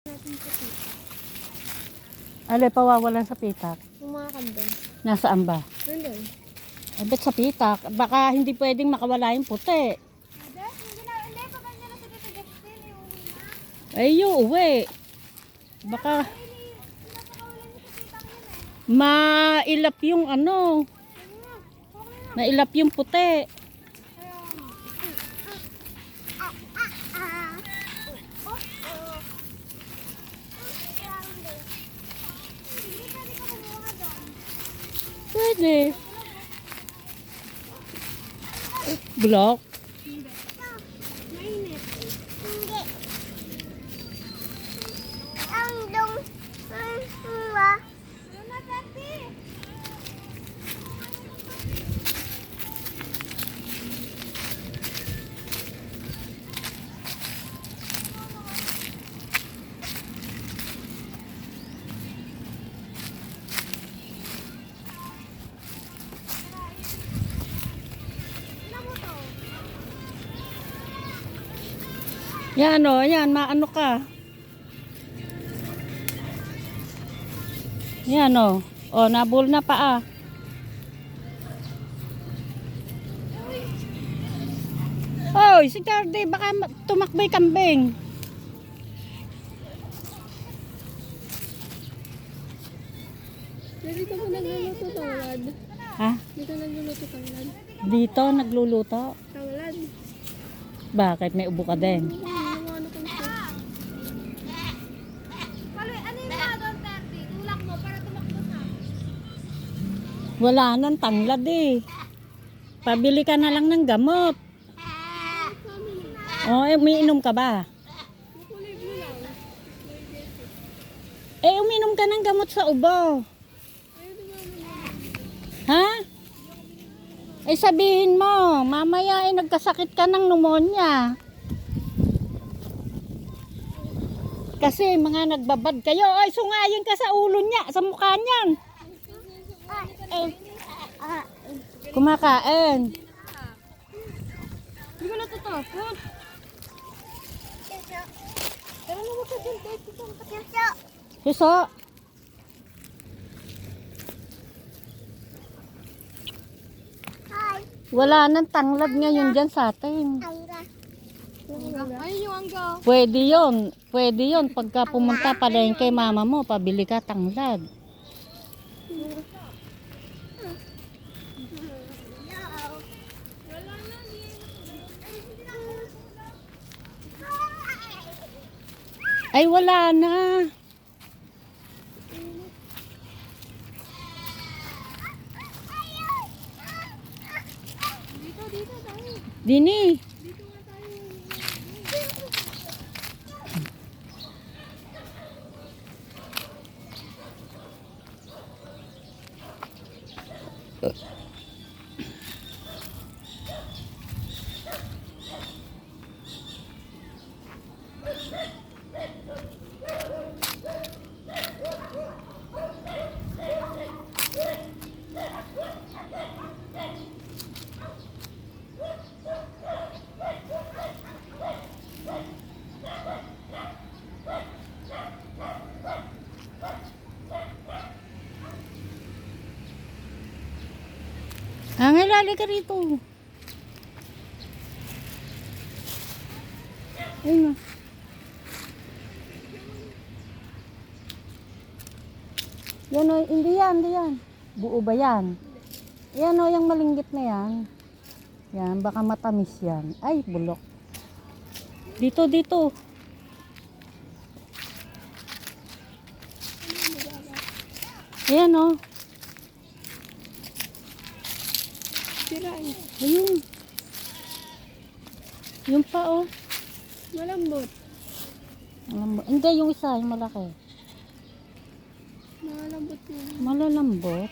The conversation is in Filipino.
Natin sa pitak. Alay, pawawalan sa pitak. Yung mga kandang. Nasaan ba? Nandun. Ay, ba't sa pitak? Baka hindi pwedeng makawala yung puti. Hindi pa kanya na sa dito Justin. Yung Ay, uwi. Baka mailap yung ano. Nailap yung puti. Pwede. Block. mainit. Hindi. Ang dong. Ba? Ano tati? Yan o, yan, maano ka. Yan o. O, nabul na pa ah. Oy, si Cardi, baka tumakboy kambing. Dito mo nagluluto tawlad. Ha? Dito nagluluto tawlad. Dito, nagluluto. Tawlad. Bakit? May ubo ka din. Yung ano ko na. Paloy, ano yung mga doon, Tati? Tulak mo para tumakbo sa. Wala nang tanglad eh. Pabili ka na lang ng gamot. O, umiinom ka ba? Kulay blue lang. Uminom ka ng gamot sa ubo. Ayaw di ba Ha? Sabihin mo, mamaya nagkasakit ka ng pneumonia. Kasi mga nagbabad kayo. Ay, sungayin ka sa ulo niya, sa mukha niyan. Kumakain. Hindi ko natutapos. Pero naman ka dyan, Tati. Suso. Wala nang tanglad ngayon dyan sa atin. Ayun yung angga. Pwede yon, pwede yon. Pagka pumunta pa rin kay mama mo, pabili ka tanglad. Ay, wala na. Dito tayo. Dini. Dito nga tayo. Lali ka rito. Ayun na. Yan o, hindi yan. Buo ba yan? Yan o, yung malinggit na yan. Yan, baka matamis yan. Ay, bulok. Dito. Ayan o. Sirain. Ayun. Yung pa o. Malambot. Hindi, yung isa, yung malaki. Malambot yun. Malalambot.